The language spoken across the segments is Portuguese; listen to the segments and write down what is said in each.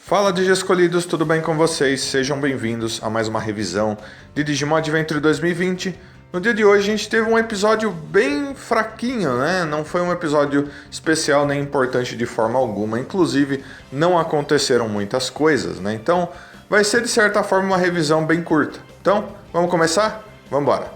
Fala Digi escolhidos, tudo bem com vocês? Sejam bem-vindos a mais uma revisão de Digimon Adventure 2020. No dia de hoje a gente teve um episódio bem fraquinho, né? Não foi um episódio especial nem importante de forma alguma, inclusive não aconteceram muitas coisas, né? Então vai ser de certa forma uma revisão bem curta. Então, vamos começar? Vamos embora!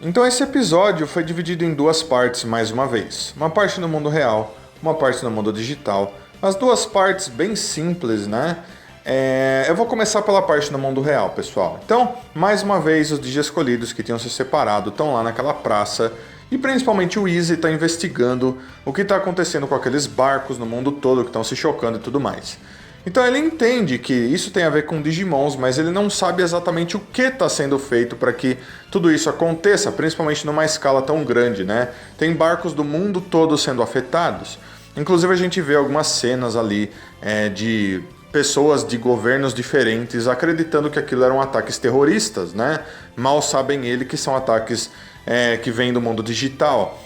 Então esse episódio foi dividido em duas partes mais uma vez. Uma parte no mundo real, uma parte no mundo digital. As duas partes bem simples, né? Eu vou começar pela parte no mundo real, pessoal. Então, mais uma vez, os Digi escolhidos que tinham se separado estão lá naquela praça. E principalmente o Easy está investigando o que está acontecendo com aqueles barcos no mundo todo que estão se chocando e tudo mais. Então ele entende que isso tem a ver com Digimons, mas ele não sabe exatamente o que está sendo feito para que tudo isso aconteça, principalmente numa escala tão grande, né? Tem barcos do mundo todo sendo afetados. Inclusive a gente vê algumas cenas ali de pessoas de governos diferentes acreditando que aquilo eram ataques terroristas, né? Mal sabem ele que são ataques que vêm do mundo digital.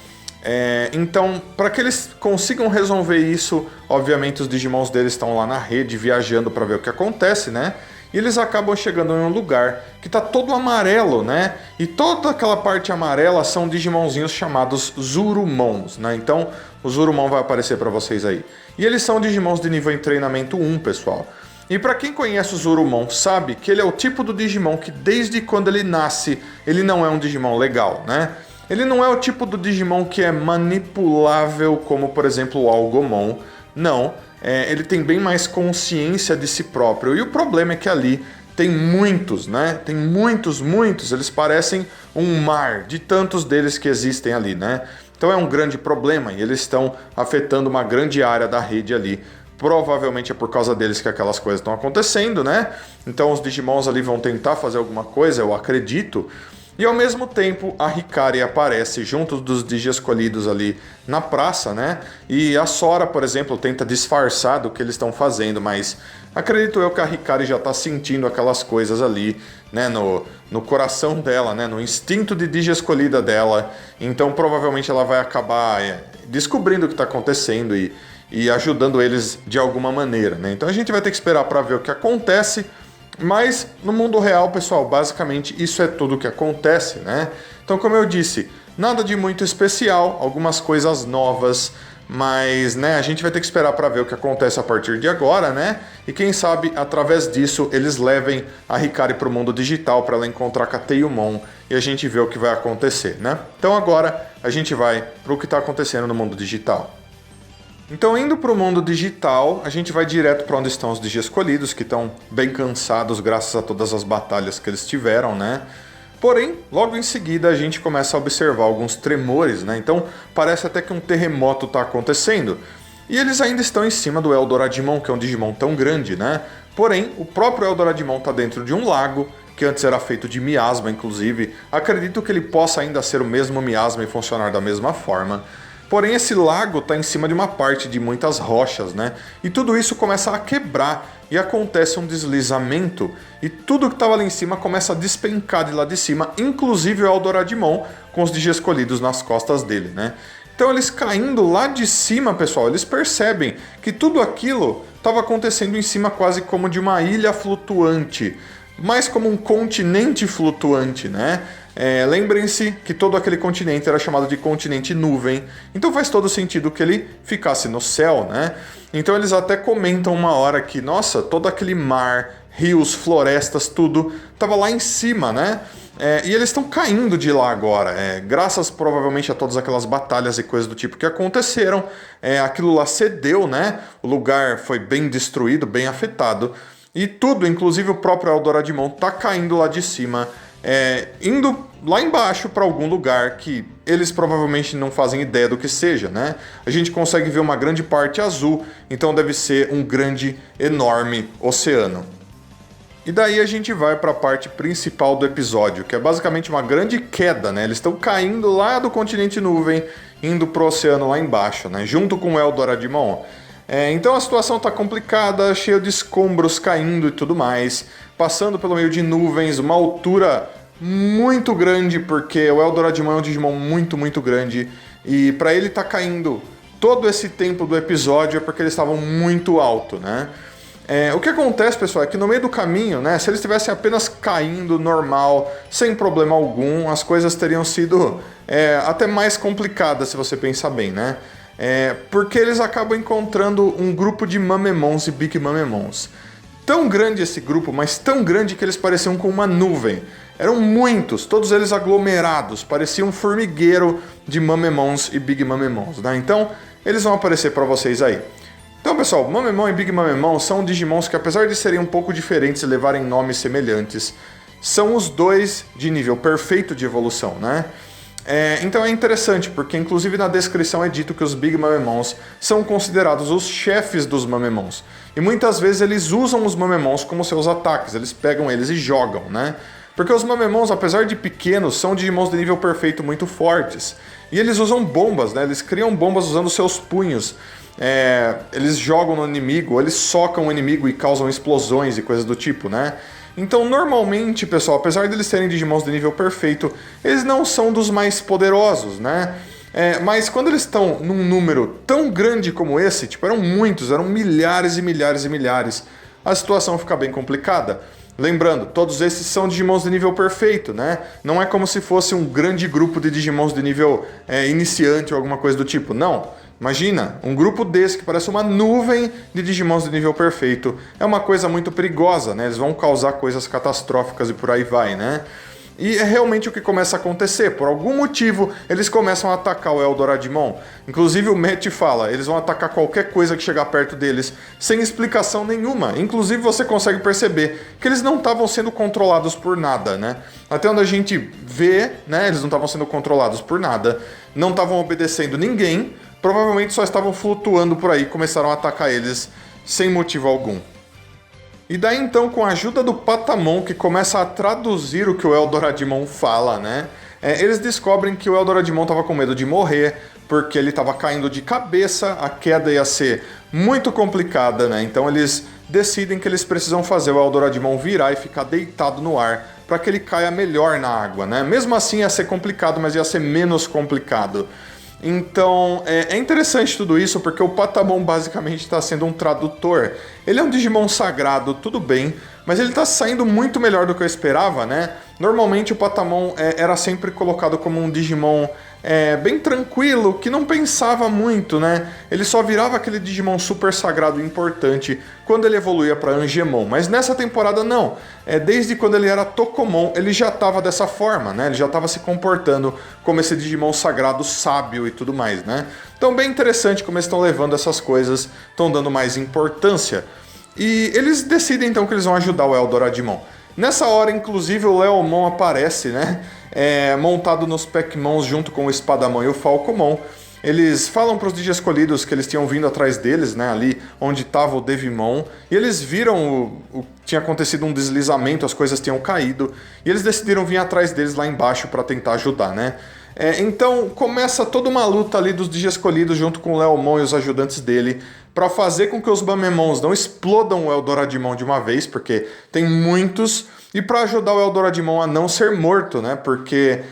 Então, para que eles consigam resolver isso, obviamente os Digimons deles estão lá na rede viajando para ver o que acontece, né? E eles acabam chegando em um lugar que está todo amarelo, né? E toda aquela parte amarela são Digimonzinhos chamados Zurumons, né? Então, o Zurumon vai aparecer para vocês aí. E eles são Digimons de nível em treinamento 1, pessoal. E para quem conhece o Zurumon sabe que ele é o tipo do Digimon que desde quando ele nasce, ele não é um Digimon legal, né? Ele não é o tipo do Digimon que é manipulável como, por exemplo, o Algomon. Não. Ele tem bem mais consciência de si próprio. E o problema é que ali tem muitos, né? Tem muitos. Eles parecem um mar de tantos deles que existem ali, né? Então é um grande problema e eles estão afetando uma grande área da rede ali. Provavelmente é por causa deles que aquelas coisas estão acontecendo, né? Então os Digimons ali vão tentar fazer alguma coisa, eu acredito. E ao mesmo tempo a Hikari aparece junto dos Digi escolhidos ali na praça, né? E a Sora, por exemplo, tenta disfarçar do que eles estão fazendo, mas acredito eu que a Hikari já está sentindo aquelas coisas ali, né? No coração dela, né? No instinto de Digi escolhida dela. Então provavelmente ela vai acabar descobrindo o que está acontecendo e ajudando eles de alguma maneira, né? Então a gente vai ter que esperar para ver o que acontece. Mas no mundo real, pessoal, basicamente isso é tudo o que acontece, né? Então, como eu disse, nada de muito especial, algumas coisas novas, mas né, a gente vai ter que esperar para ver o que acontece a partir de agora, né? E quem sabe, através disso, eles levem a Hikari para o mundo digital para ela encontrar com a Teiyumon e a gente vê o que vai acontecer, né? Então agora a gente vai para o que está acontecendo no mundo digital. Então, indo para o mundo digital, a gente vai direto para onde estão os Digi escolhidos, que estão bem cansados graças a todas as batalhas que eles tiveram, né? Porém, logo em seguida a gente começa a observar alguns tremores, né? Então, parece até que um terremoto está acontecendo. E eles ainda estão em cima do Eldoradimon, que é um Digimon tão grande, né? Porém, o próprio Eldoradimon está dentro de um lago, que antes era feito de miasma, inclusive. Acredito que ele possa ainda ser o mesmo miasma e funcionar da mesma forma. Porém, esse lago está em cima de uma parte de muitas rochas, né? E tudo isso começa a quebrar e acontece um deslizamento e tudo que estava ali em cima começa a despencar de lá de cima, inclusive o Eldoradimon com os Digi escolhidos nas costas dele, né? Então eles caindo lá de cima, pessoal, eles percebem que tudo aquilo estava acontecendo em cima quase como de uma ilha flutuante, mais como um continente flutuante, né? Lembrem-se que todo aquele continente era chamado de continente nuvem, então faz todo sentido que ele ficasse no céu, né? Então eles até comentam uma hora que, nossa, todo aquele mar, rios, florestas, tudo estava lá em cima, né? E eles estão caindo de lá agora, graças provavelmente a todas aquelas batalhas e coisas do tipo que aconteceram, aquilo lá cedeu, né? O lugar foi bem destruído, bem afetado, e tudo, inclusive o próprio Eldoradimon, tá caindo lá de cima, indo lá embaixo para algum lugar que eles provavelmente não fazem ideia do que seja, né? A gente consegue ver uma grande parte azul, então deve ser um grande, enorme oceano. E daí a gente vai para a parte principal do episódio, que é basicamente uma grande queda, né? Eles estão caindo lá do continente nuvem, indo pro oceano lá embaixo, né? Junto com o Eldoradimon. Então a situação está complicada, cheia de escombros caindo e tudo mais, passando pelo meio de nuvens, uma altura muito grande, porque o Eldoradimon é um Digimon muito grande, e para ele estar caindo todo esse tempo do episódio é porque eles estavam muito alto, né? O que acontece, pessoal, é que no meio do caminho, né, se eles estivessem apenas caindo normal, sem problema algum, as coisas teriam sido até mais complicadas, se você pensar bem, né? Porque eles acabam encontrando um grupo de Mamemons e Big Mamemons. Tão grande esse grupo, mas tão grande que eles pareciam com uma nuvem. Eram muitos, todos eles aglomerados, parecia um formigueiro de Mamemons e Big Mamemons, né? Então, eles vão aparecer para vocês aí. Então, pessoal, Mamemon e Big Mamemon são Digimons que, apesar de serem um pouco diferentes e levarem nomes semelhantes, são os dois de nível perfeito de evolução, né? Então é interessante, porque inclusive na descrição é dito que os Big Mamemons são considerados os chefes dos Mamemons. E muitas vezes eles usam os Mamemons como seus ataques, eles pegam eles e jogam, né? Porque os Mamemons, apesar de pequenos, são Digimons de nível perfeito muito fortes. E eles usam bombas, né? Eles criam bombas usando seus punhos. Eles jogam no inimigo, eles socam o inimigo e causam explosões e coisas do tipo, né? Então, normalmente, pessoal, apesar de eles serem Digimons de nível perfeito, eles não são dos mais poderosos, né? Mas quando eles estão num número tão grande como esse, tipo, eram muitos, eram milhares e milhares e milhares, a situação fica bem complicada. Lembrando, todos esses são Digimons de nível perfeito, né? Não é como se fosse um grande grupo de Digimons de nível iniciante ou alguma coisa do tipo, não. Imagina, um grupo desse que parece uma nuvem de Digimons de nível perfeito. É uma coisa muito perigosa, né? Eles vão causar coisas catastróficas e por aí vai, né? E é realmente o que começa a acontecer. Por algum motivo, eles começam a atacar o Eldoradimon. Inclusive o Matt fala, eles vão atacar qualquer coisa que chegar perto deles, sem explicação nenhuma. Inclusive você consegue perceber que eles não estavam sendo controlados por nada, né? Até onde a gente vê, né? Eles não estavam sendo controlados por nada, não estavam obedecendo ninguém, provavelmente só estavam flutuando por aí e começaram a atacar eles sem motivo algum. E daí então, com a ajuda do Patamon, que começa a traduzir o que o Eldoradimon fala, né? Eles descobrem que o Eldoradimon estava com medo de morrer, porque ele estava caindo de cabeça, a queda ia ser muito complicada, né? Então eles decidem que eles precisam fazer o Eldoradimon virar e ficar deitado no ar, para que ele caia melhor na água, né? Mesmo assim ia ser complicado, mas ia ser menos complicado. Então, é interessante tudo isso, porque o Patamon basicamente está sendo um tradutor. Ele é um Digimon sagrado, tudo bem, mas ele está saindo muito melhor do que eu esperava, né? Normalmente o Patamon era sempre colocado como um Digimon bem tranquilo, que não pensava muito, né? Ele só virava aquele Digimon super sagrado e importante quando ele evoluía para Angemon. Mas nessa temporada não. Desde quando ele era Tokomon, ele já estava dessa forma, né? Ele já estava se comportando como esse Digimon sagrado, sábio e tudo mais, né? Então bem interessante como eles estão levando essas coisas, estão dando mais importância. E eles decidem então que eles vão ajudar o Eldoradimon. Nessa hora, inclusive, o Leomon aparece, né? Montado nos Pac-Mons junto com o Espadamon e o Falcomon. Eles falam para os Digi escolhidos que eles tinham vindo atrás deles, né? Ali onde estava o Devimon. E eles viram tinha acontecido um deslizamento, as coisas tinham caído. E eles decidiram vir atrás deles lá embaixo para tentar ajudar, né? Então começa toda uma luta ali dos Digi escolhidos junto com o Leomon e os ajudantes dele, para fazer com que os Mamemons não explodam o Eldoradimon de uma vez, porque tem muitos, e para ajudar o Eldoradimon a não ser morto, né? Porque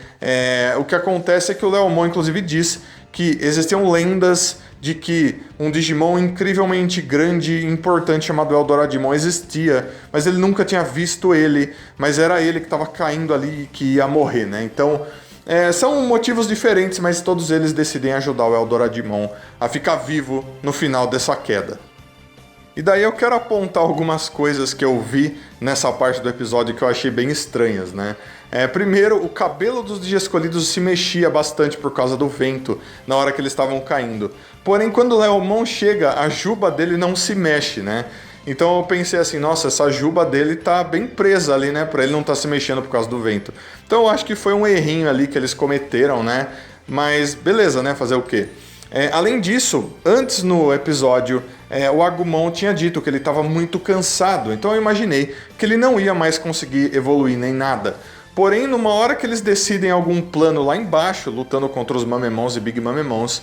o que acontece é que o Leomon inclusive diz que existiam lendas de que um Digimon incrivelmente grande e importante chamado Eldoradimon existia, mas ele nunca tinha visto ele, mas era ele que estava caindo ali e que ia morrer, né? Então são motivos diferentes, mas todos eles decidem ajudar o Eldoradimon a ficar vivo no final dessa queda. E daí eu quero apontar algumas coisas que eu vi nessa parte do episódio que eu achei bem estranhas, né? Primeiro, o cabelo dos Digi escolhidos se mexia bastante por causa do vento na hora que eles estavam caindo. Porém, quando o Leomon chega, a juba dele não se mexe, né? Então eu pensei assim, nossa, essa juba dele tá bem presa ali, né? Pra ele não tá se mexendo por causa do vento. Então eu acho que foi um errinho ali que eles cometeram, né? Mas beleza, né? Fazer o quê? Além disso, antes no episódio, o Agumon tinha dito que ele estava muito cansado. Então eu imaginei que ele não ia mais conseguir evoluir nem nada. Porém, numa hora que eles decidem algum plano lá embaixo, lutando contra os Mamemons e Big Mamemons,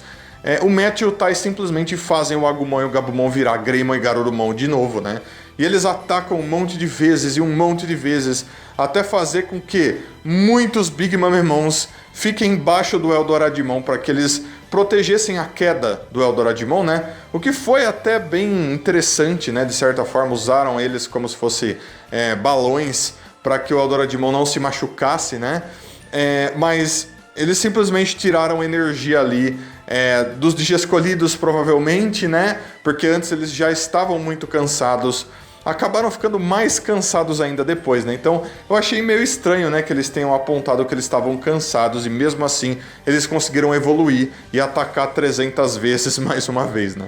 o Matt e o Tai simplesmente fazem o Agumon e o Gabumon virar Greymon e Garurumon de novo, né? E eles atacam um monte de vezes e um monte de vezes, até fazer com que muitos Big Mamemons fiquem embaixo do Eldoradimon para que eles protegessem a queda do Eldoradimon, né? O que foi até bem interessante, né? De certa forma, usaram eles como se fosse balões para que o Eldoradimon não se machucasse, né? Mas eles simplesmente tiraram energia ali dos dias escolhidos, provavelmente, né? Porque antes eles já estavam muito cansados. Acabaram ficando mais cansados ainda depois, né? Então, eu achei meio estranho, né, que eles tenham apontado que eles estavam cansados e mesmo assim eles conseguiram evoluir e atacar 300 vezes mais uma vez, né?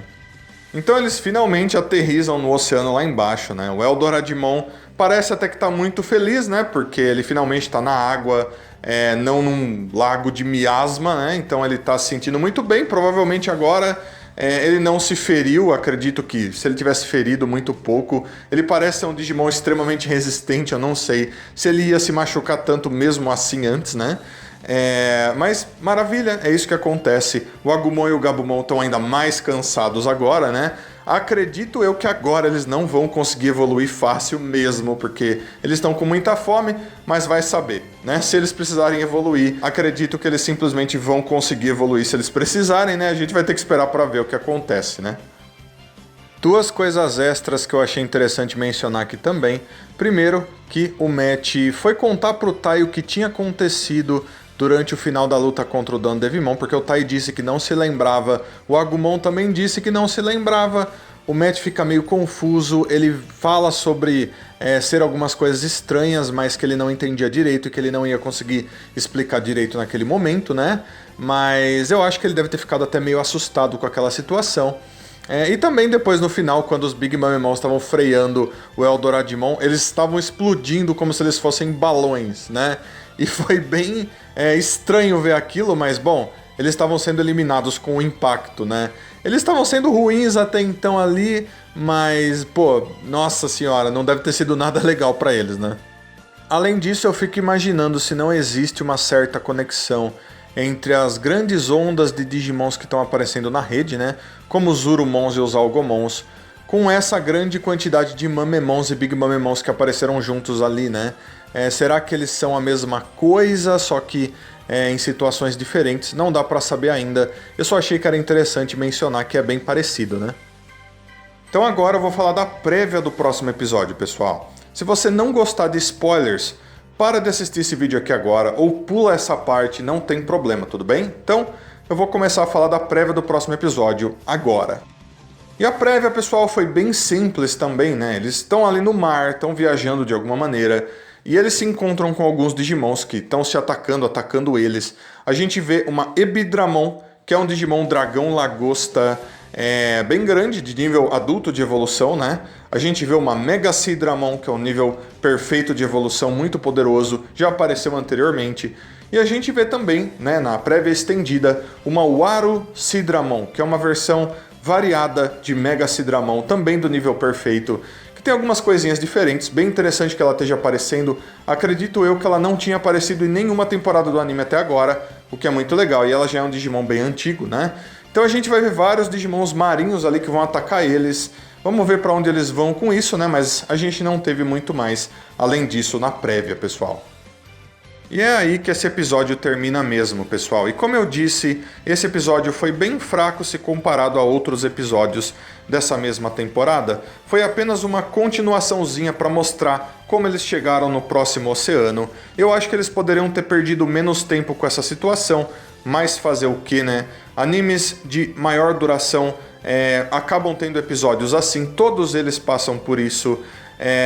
Então eles finalmente aterrissam no oceano lá embaixo, né? O Eldoradimon parece até que tá muito feliz, né? Porque ele finalmente tá na água, não num lago de miasma, né? Então ele tá se sentindo muito bem, provavelmente agora... ele não se feriu, acredito que se ele tivesse ferido muito pouco, ele parece ser um Digimon extremamente resistente, eu não sei se ele ia se machucar tanto mesmo assim antes, né? Mas maravilha, é isso que acontece. O Agumon e o Gabumon estão ainda mais cansados agora, né? Acredito eu que agora eles não vão conseguir evoluir fácil mesmo, porque eles estão com muita fome, mas vai saber, né? Se eles precisarem evoluir, acredito que eles simplesmente vão conseguir evoluir se eles precisarem, né? A gente vai ter que esperar para ver o que acontece, né? Duas coisas extras que eu achei interessante mencionar aqui também. Primeiro, que o Matt foi contar pro Tai o que tinha acontecido durante o final da luta contra o Dan Devimon, porque o Tai disse que não se lembrava, o Agumon também disse que não se lembrava, o Matt fica meio confuso, ele fala sobre ser algumas coisas estranhas, mas que ele não entendia direito e que ele não ia conseguir explicar direito naquele momento, né? Mas eu acho que ele deve ter ficado até meio assustado com aquela situação. E também depois no final, quando os Big Mamemons estavam freando o Eldoradimon, eles estavam explodindo como se eles fossem balões, né? E foi bem estranho ver aquilo, mas bom, eles estavam sendo eliminados com o impacto, né? Eles estavam sendo ruins até então ali, mas, pô, nossa senhora, não deve ter sido nada legal pra eles, né? Além disso, eu fico imaginando se não existe uma certa conexão entre as grandes ondas de Digimons que estão aparecendo na rede, né? Como os Urumons e os Algomons, com essa grande quantidade de Mamemons e Big Mamemons que apareceram juntos ali, né? Será que eles são a mesma coisa, só que em situações diferentes? Não dá pra saber ainda. Eu só achei que era interessante mencionar que é bem parecido, né? Então agora eu vou falar da prévia do próximo episódio, pessoal. Se você não gostar de spoilers, para de assistir esse vídeo aqui agora ou pula essa parte, não tem problema, tudo bem? Então eu vou começar a falar da prévia do próximo episódio agora. E a prévia, pessoal, foi bem simples também, né? Eles estão ali no mar, estão viajando de alguma maneira, e eles se encontram com alguns Digimons que estão se atacando eles. A gente vê uma Ebidramon, que é um Digimon dragão lagosta bem grande, de nível adulto de evolução, né? A gente vê uma Megacidramon, que é um nível perfeito de evolução, muito poderoso, já apareceu anteriormente. E a gente vê também, né, na prévia estendida, uma Warucidramon, que é uma versão variada de Megacidramon, também do nível perfeito, que tem algumas coisinhas diferentes, bem interessante que ela esteja aparecendo. Acredito eu que ela não tinha aparecido em nenhuma temporada do anime até agora, o que é muito legal, e ela já é um Digimon bem antigo, né? Então a gente vai ver vários Digimons marinhos ali que vão atacar eles. Vamos ver para onde eles vão com isso, né? Mas a gente não teve muito mais além disso na prévia, pessoal. E é aí que esse episódio termina mesmo, pessoal. E como eu disse, esse episódio foi bem fraco se comparado a outros episódios dessa mesma temporada. Foi apenas uma continuaçãozinha para mostrar como eles chegaram no próximo oceano. Eu acho que eles poderiam ter perdido menos tempo com essa situação, mas fazer o que, né? Animes de maior duração acabam tendo episódios assim, todos eles passam por isso.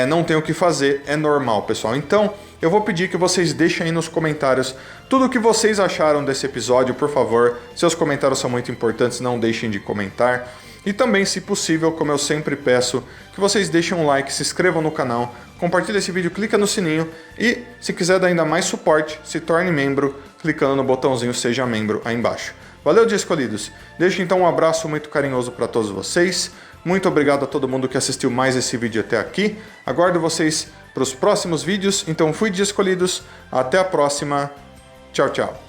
Não tem o que fazer, é normal, pessoal. Então, eu vou pedir que vocês deixem aí nos comentários tudo o que vocês acharam desse episódio, por favor. Seus comentários são muito importantes, não deixem de comentar. E também, se possível, como eu sempre peço, que vocês deixem um like, se inscrevam no canal, compartilhem esse vídeo, clica no sininho e, se quiser dar ainda mais suporte, se torne membro, clicando no botãozinho Seja Membro aí embaixo. Valeu, dia escolhidos! Deixo então um abraço muito carinhoso para todos vocês. Muito obrigado a todo mundo que assistiu mais esse vídeo até aqui. Aguardo vocês para os próximos vídeos. Então fui, dia escolhidos. Até a próxima. Tchau, tchau.